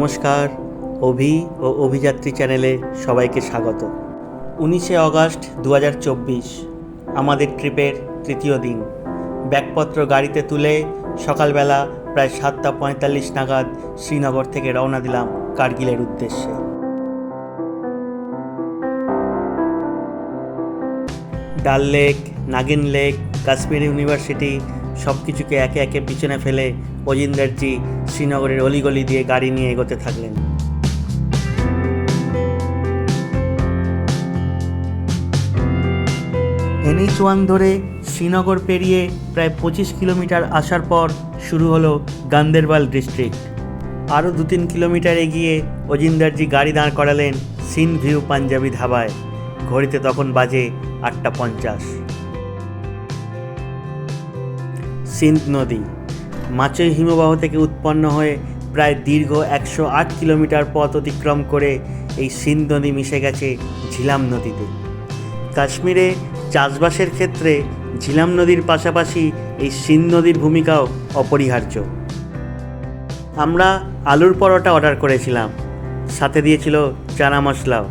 নমস্কার, অভি ও অভিযাত্রী চ্যানেলে সবাইকে স্বাগত। 19শে অগাস্ট 2024 আমাদের ট্রিপের তৃতীয় দিন। ব্যাগপত্র গাড়িতে তুলে সকালবেলা প্রায় 7:45 নাগাদ শ্রীনগর থেকে রওনা দিলাম কার্গিলের উদ্দেশ্যে। ডাল লেক, নাগিন লেক, কাশ্মীর ইউনিভার্সিটি সব কিছুকে একে একে পিছনে ফেলে অজিন্দারজি শ্রীনগরের অলিগলি দিয়ে গাড়ি নিয়ে এগোতে থাকলেন। NH1 ধরে শ্রীনগর পেরিয়ে প্রায় 25 কিলোমিটার আসার পর শুরু হলো গান্দেরবাল ডিস্ট্রিক্ট। আরও 2-3 কিলোমিটার এগিয়ে অজিন্দারজি গাড়ি দাঁড় করালেন সিন্ধ ভিউ পাঞ্জাবি ধাবায়। ঘড়িতে তখন বাজে 8:50। সিন্ধ নদী মাচই হিমবাহ থেকে উৎপন্ন হয়ে প্রায় দীর্ঘ 108 কিলোমিটার পথ অতিক্রম করে এই সিন্ধ নদী মিশে গেছে ঝিলাম নদীতে। কাশ্মীরে চাষবাসের ক্ষেত্রে ঝিলাম নদীর পাশাপাশি এই সিন্ধ নদীর ভূমিকাও অপরিহার্য। আমরা আলুর পরোটা অর্ডার করেছিলাম, সাথে দিয়েছিল চানা মশলাও।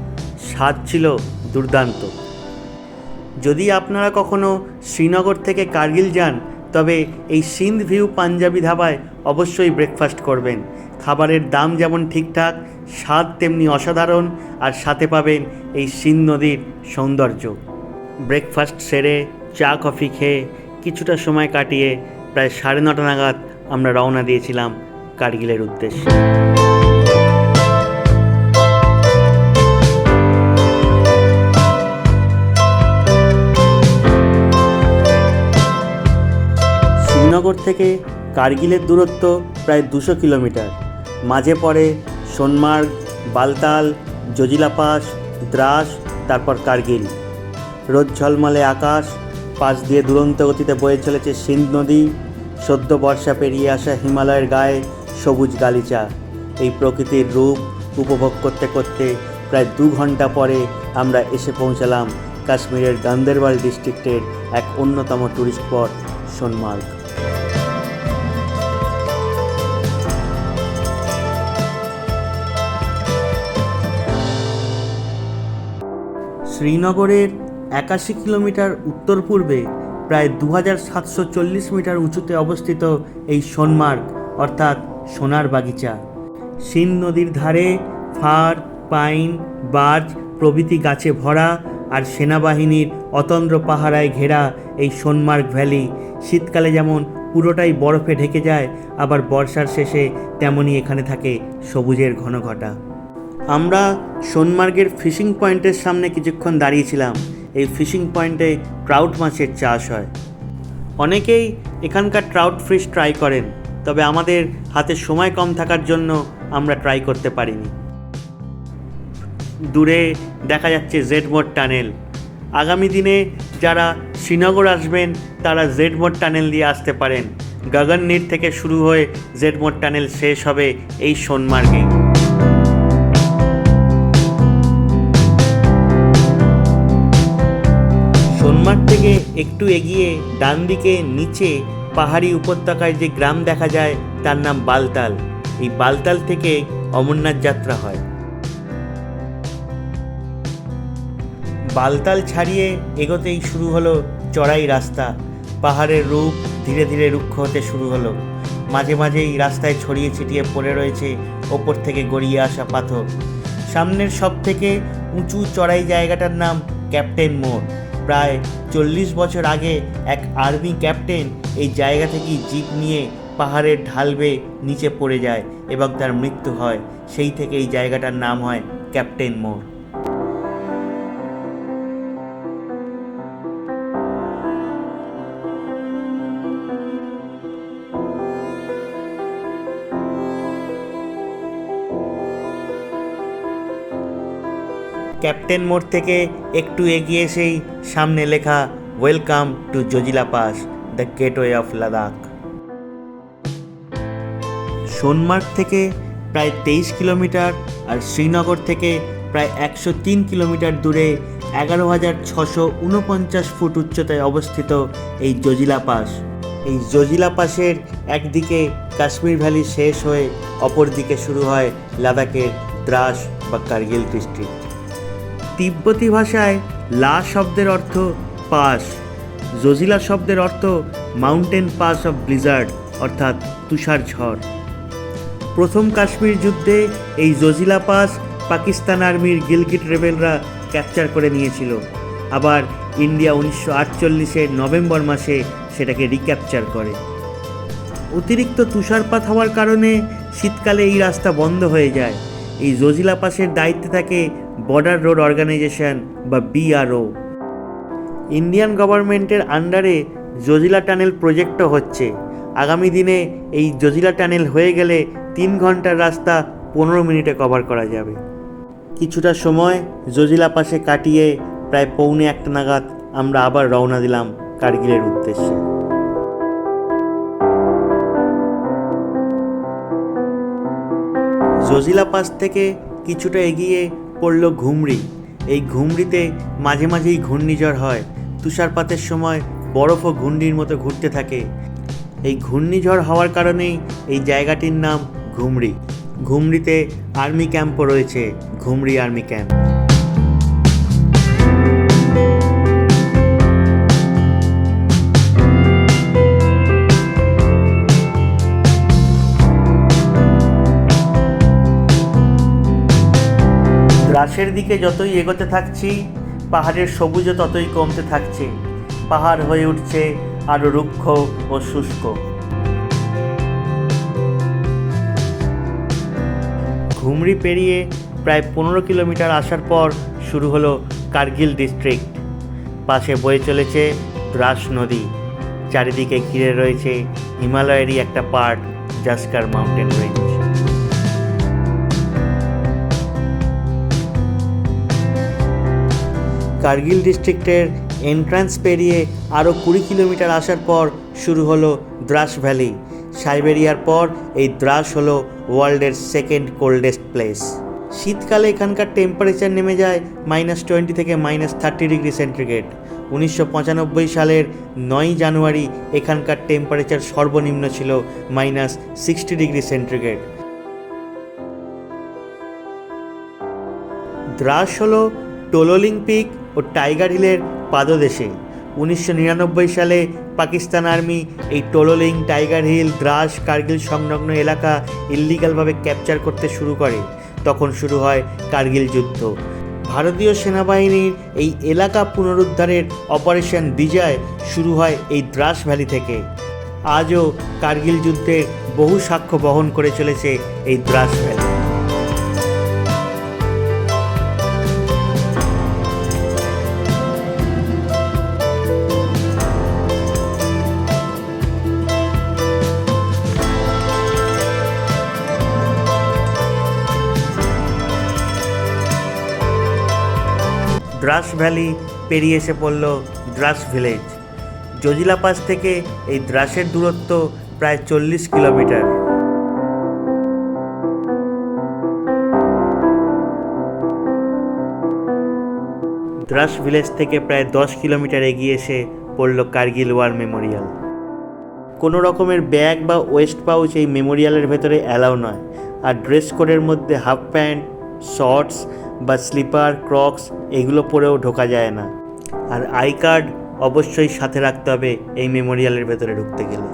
স্বাদ ছিল দুর্দান্ত। যদি আপনারা কখনো শ্রীনগর থেকে কার্গিল যান তবে এই সিন্ধ ভিউ পাঞ্জাবি ধাবায় অবশ্যই ব্রেকফাস্ট করবেন। খাবারের দাম যেমন ঠিকঠাক, স্বাদ তেমনি অসাধারণ, আর সাথে পাবেন এই সিন্ধ নদীর সৌন্দর্য। ব্রেকফাস্ট সেরে চা কফি খেয়ে কিছুটা সময় কাটিয়ে প্রায় 9:30 নাগাদ আমরা রওনা দিয়েছিলাম কার্গিলের উদ্দেশ্যে। শ্রীনগর থেকে কার্গিলের দূরত্ব প্রায় 200 কিলোমিটার। মাঝে পড়ে সোনমার্গ, বালতাল, জজিলা পাস, দ্রাস, তারপর কার্গিল। রোদ ঝলমলে আকাশ, পাশ দিয়ে দুরন্ত গতিতে বয়ে চলেছে সিন্ধ নদী। সদ্য বর্ষা পেরিয়ে আসা হিমালয়ের গায়ে সবুজ গালিচা। এই প্রকৃতির রূপ উপভোগ করতে করতে প্রায় 2 ঘন্টা পরে আমরা এসে পৌঁছালাম কাশ্মীরের গান্দেরবাল ডিস্ট্রিক্টের এক অন্যতম ট্যুরিস্ট স্পট সোনমার্গ। শ্রীনগরের 81 কিলোমিটার উত্তর পূর্বে প্রায় 2740 মিটার উঁচুতে অবস্থিত এই সোনমার্গ অর্থাৎ সোনার বাগিচা। সিন্ধ নদীর ধারে ফার, পাইন, বার্চ প্রভৃতি গাছে ভরা আর সেনাবাহিনীর অতন্দ্র পাহারায় ঘেরা এই সোনমার্গ ভ্যালি শীতকালে যেমন পুরোটাই বরফে ঢেকে যায়, আবার বর্ষার শেষে তেমনই এখানে থাকে সবুজের ঘনঘটা। আমরা সোনমার্গের ফিশিং পয়েন্টের সামনে কিছুক্ষণ দাঁড়িয়েছিলাম। এই ফিশিং পয়েন্টে ট্রাউট মাছের চাষ হয়। অনেকেই এখানকার ট্রাউট ফিশ ট্রাই করেন, তবে আমাদের হাতে সময় কম থাকার জন্য আমরা ট্রাই করতে পারিনি। দূরে দেখা যাচ্ছে জেডমোর টানেল। আগামী দিনে যারা শ্রীনগর আসবেন তারা জেডমোর টানেল দিয়ে আসতে পারেন। গগননীর থেকে শুরু হয়ে জেডমোর টানেল শেষ হবে এই সোনমার্গে। সোনমার্গ থেকে একটু এগিয়ে ডান দিকে নিচে পাহাড়ি উপত্যকায় যে গ্রাম দেখা যায় তার নাম বালতাল। এই বালতাল থেকে অমরনাথ যাত্রা হয়। বালতাল ছাড়িয়ে এগোতেই শুরু হলো চড়াই রাস্তা। পাহাড়ের রূপ ধীরে ধীরে রুক্ষ হতে শুরু হলো। মাঝে মাঝেই রাস্তায় ছড়িয়ে ছিটিয়ে পড়ে রয়েছে ওপর থেকে গড়িয়ে আসা পাথর। সামনের সব থেকে উঁচু চড়াই জায়গাটার নাম ক্যাপ্টেন মোড়। প্রায় 40 বছর আগে এক আর্মি ক্যাপ্টেন এই জায়গা থেকেই জিপ নিয়ে পাহাড়ের ঢাল বেয়ে নিচে পড়ে যায় এবং তার মৃত্যু হয়। সেই থেকে এই জায়গাটার নাম হয় ক্যাপ্টেন মোড়। ক্যাপ্টেন মোড় থেকে একটু এগিয়ে এসেই সামনে লেখা welcome to Zojila pass, the gateway of Ladakh. Sonamarg থেকে প্রায় 23 কিলোমিটার আর শ্রীনগর থেকে প্রায় 103 কিলোমিটার দূরে 11,649 ফুট উচ্চতায় অবস্থিত এই জজিলা পাস। এই জজিলা পাসের একদিকে কাশ্মীর ভ্যালি শেষ হয়ে অপর দিকে শুরু হয় লাদাখের দ্রাস বা কার্গিল ডিস্ট্রিক্ট। তিব্বতী ভাষায় লা শব্দের অর্থ পাস, জজিলা শব্দের অর্থ মাউন্টেন পাস অফ ব্লিজার্ড অর্থাৎ তুষার ঝড়। প্রথম কাশ্মীর যুদ্ধে এই জজিলা পাস পাকিস্তান আর্মির গিলগিট রেবেলরা ক্যাপচার করে নিয়েছিল। আবার ইন্ডিয়া 1948-এর নভেম্বর মাসে সেটাকে রিক্যাপচার করে। অতিরিক্ত তুষারপাত হওয়ার কারণে শীতকালে এই রাস্তা বন্ধ হয়ে যায়। এই জজিলা পাসের দায়িত্বে থাকে বর্ডার রোড অর্গানাইজেশন বা BRO। ইন্ডিয়ান গভর্নমেন্টের আন্ডারে জজিলা টানেল প্রজেক্টও হচ্ছে। আগামী দিনে এই জজিলা টানেল হয়ে গেলে 3 ঘন্টার রাস্তা 15 মিনিটে কভার করা যাবে। কিছুটা সময় জজিলা পাসে কাটিয়ে প্রায় 1:45 নাগাদ আমরা আবার রওনা দিলাম কার্গিলের উদ্দেশ্যে। জজিলা পাস থেকে কিছুটা এগিয়ে পড়ল ঘুমরি। এই ঘুমরিতে মাঝে মাঝেই ঘূর্ণিঝড় হয়। তুষারপাতের সময় বরফও ঘূর্ণির মতো ঘুরতে থাকে। এই ঘূর্ণিঝড় হওয়ার কারণেই এই জায়গাটির নাম ঘুমরি। ঘুমরিতে আর্মি ক্যাম্পও রয়েছে, ঘুমরি আর্মি ক্যাম্প। দ্রাসের দিকে যতই এগোতে থাকছি পাহাড়ের সবুজও ততই কমতে থাকছে। পাহাড় হয়ে উঠছে আরও রুক্ষ ও শুষ্ক। ঘুমরি পেরিয়ে প্রায় 15 কিলোমিটার আসার পর শুরু হলো কার্গিল ডিস্ট্রিক্ট। পাশে বয়ে চলেছে দ্রাস নদী। চারিদিকে ঘিরে রয়েছে হিমালয়েরই একটা part, Zanskar mountain range. Kargil ডিস্ট্রিক্টের এন্ট্রান্স পেরিয়ে আরও 20 কিলোমিটার আসার পর শুরু হলো দ্রাস ভ্যালি। সাইবেরিয়ার পর এই দ্রাস হলো ওয়ার্ল্ডের 2nd কোল্ডেস্ট প্লেস। শীতকালে এখানকার টেম্পারেচার নেমে যায় -20 থেকে -30 ডিগ্রি সেন্টিগ্রেড। 1995 সালের 9 জানুয়ারি এখানকার টেম্পারেচার সর্বনিম্ন ছিল -60 ডিগ্রি সেন্টিগ্রেড। দ্রাস হলো টোলোলিং পিক ও টাইগার হিলের পাদদেশে। 1999 সালে পাকিস্তান আর্মি এই টোলোলিং, টাইগার হিল, দ্রাস, কার্গিল সংলগ্ন এলাকা ইল্লিগালভাবে ক্যাপচার করতে শুরু করে। তখন শুরু হয় কার্গিল যুদ্ধ। ভারতীয় সেনাবাহিনীর এই এলাকা পুনরুদ্ধারের অপারেশন বিজয় শুরু হয় এই দ্রাস ভ্যালি থেকে। আজও কার্গিল যুদ্ধের বহু সাক্ষ্য বহন করে চলেছে এই দ্রাস ভ্যালি। দ্রাস ভ্যালি পেরিয়ে এসে পড়ল দ্রাস ভিলেজ। জজিলা পাস থেকে এই দ্রাসের দূরত্ব প্রায় 40 কিলোমিটার। দ্রাস ভিলেজ থেকে প্রায় 10 কিলোমিটার এগিয়ে এসে পড়ল কার্গিল ওয়ার মেমোরিয়াল। কোনো রকমের ব্যাগ বা ওয়েস্ট পাউচ এই মেমোরিয়ালের ভেতরে অ্যালাউ নয়। আর ড্রেস কোডের মধ্যে হাফ প্যান্ট, শর্টস বা স্লিপার, ক্রক্স এগুলো পরেও ঢোকা যায় না। আর আই কার্ড অবশ্যই সাথে রাখতে হবে এই মেমোরিয়ালের ভেতরে ঢুকতে গেলে।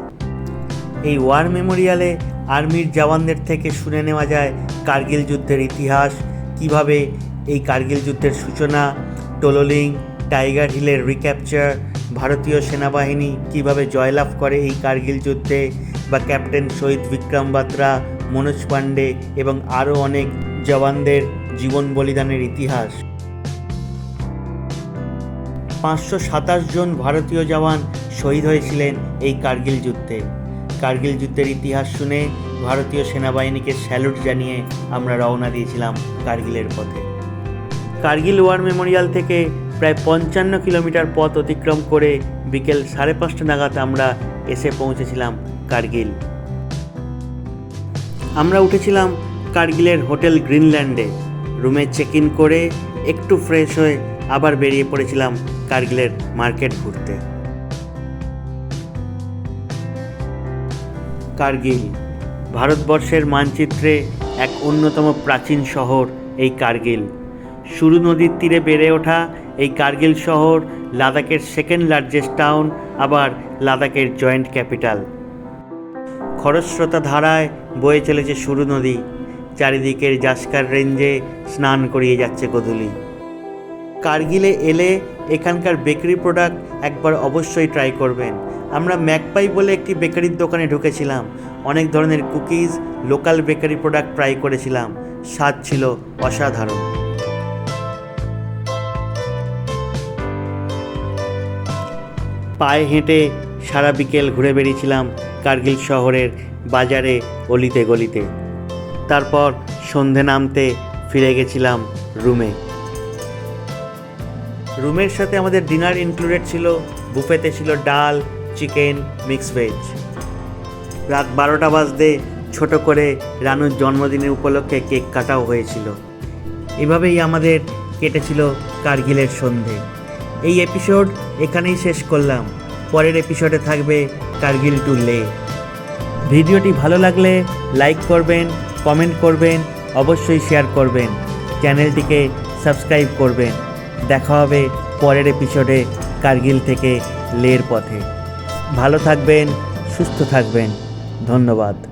এই ওয়ার মেমোরিয়ালে আর্মির জওয়ানদের থেকে শুনে নেওয়া যায় কার্গিল যুদ্ধের ইতিহাস, কিভাবে এই কার্গিল যুদ্ধের সূচনা, টোলোলিং, টাইগার হিলের রিক্যাপচার, ভারতীয় সেনাবাহিনী কিভাবে জয়লাভ করে এই কার্গিল যুদ্ধে, বা ক্যাপ্টেন শহীদ বিক্রম বাত্রা, মনোজ পান্ডে এবং আরও অনেক জওয়ানদের জীবন বলিদানের ইতিহাস। 527 জন ভারতীয় জওয়ান শহীদ হয়েছিলেন এই কার্গিল যুদ্ধে। কার্গিল যুদ্ধের ইতিহাস শুনে ভারতীয় সেনাবাহিনীকে স্যালুট জানিয়ে আমরা রওনা দিয়েছিলাম কার্গিলের পথে। কার্গিল ওয়ার মেমোরিয়াল থেকে প্রায় 55 কিলোমিটার পথ অতিক্রম করে বিকেল 5:30 নাগাদ আমরা এসে পৌঁছেছিলাম কার্গিল। আমরা উঠেছিলাম কার্গিলের হোটেল গ্রিনল্যান্ডে। রুমে চেক ইন করে একটু ফ্রেশ হয়ে আবার বেরিয়ে পড়েছিলাম কার্গিলের মার্কেট ঘুরতে। কার্গিল ভারতবর্ষের মানচিত্রে এক অন্যতম প্রাচীন শহর এই কার্গিল। সুরু নদীর তীরে বেড়ে ওঠা এই কার্গিল শহর লাদাখের সেকেন্ড লার্জেস্ট টাউন, আবার লাদাখের জয়েন্ট ক্যাপিটাল। খরস্রোতা ধারায় বয়ে চলেছে সুরু নদী, চারিদিকের জাস্কার রেঞ্জে স্নান করিয়ে যাচ্ছে গোধূলি। কার্গিলে এলে এখানকার বেকারি প্রোডাক্ট একবার অবশ্যই ট্রাই করবেন। আমরা ম্যাকপাই বলে একটি বেকারির দোকানে ঢুকেছিলাম, অনেক ধরনের cookies, local bakery product try করেছিলাম, স্বাদ ছিল অসাধারণ। পায়ে হেঁটে সারা বিকেল ঘুরে বেরিয়েছিলাম কার্গিল শহরের বাজারে, অলিতে গলিতে। তারপর সন্ধে নামতে ফিরে গেছিলাম রুমের সাথে আমাদের ডিনার ইনক্লুডেড ছিল। বুফেতে ছিল ডাল, চিকেন, মিক্স ভেজ। রাত 12টা বাজতে ছোট করে রানুর জন্মদিনের উপলক্ষে কেক কাটাও হয়েছিল। এভাবেই আমাদের কেটেছিল কার্গিলের সন্ধে। এই এপিসোড এখানেই শেষ করলাম। পরের এপিসোডে থাকবে কার্গিল টু লে। ভিডিওটি ভালো লাগলে লাইক করবেন, কমেন্ট করবেন, অবশ্যই শেয়ার করবেন, চ্যানেলটিকে সাবস্ক্রাইব করবেন। দেখা হবে পরের এপিসোডে কার্গিল থেকে লের পথে। ভালো থাকবেন, সুস্থ থাকবেন। ধন্যবাদ।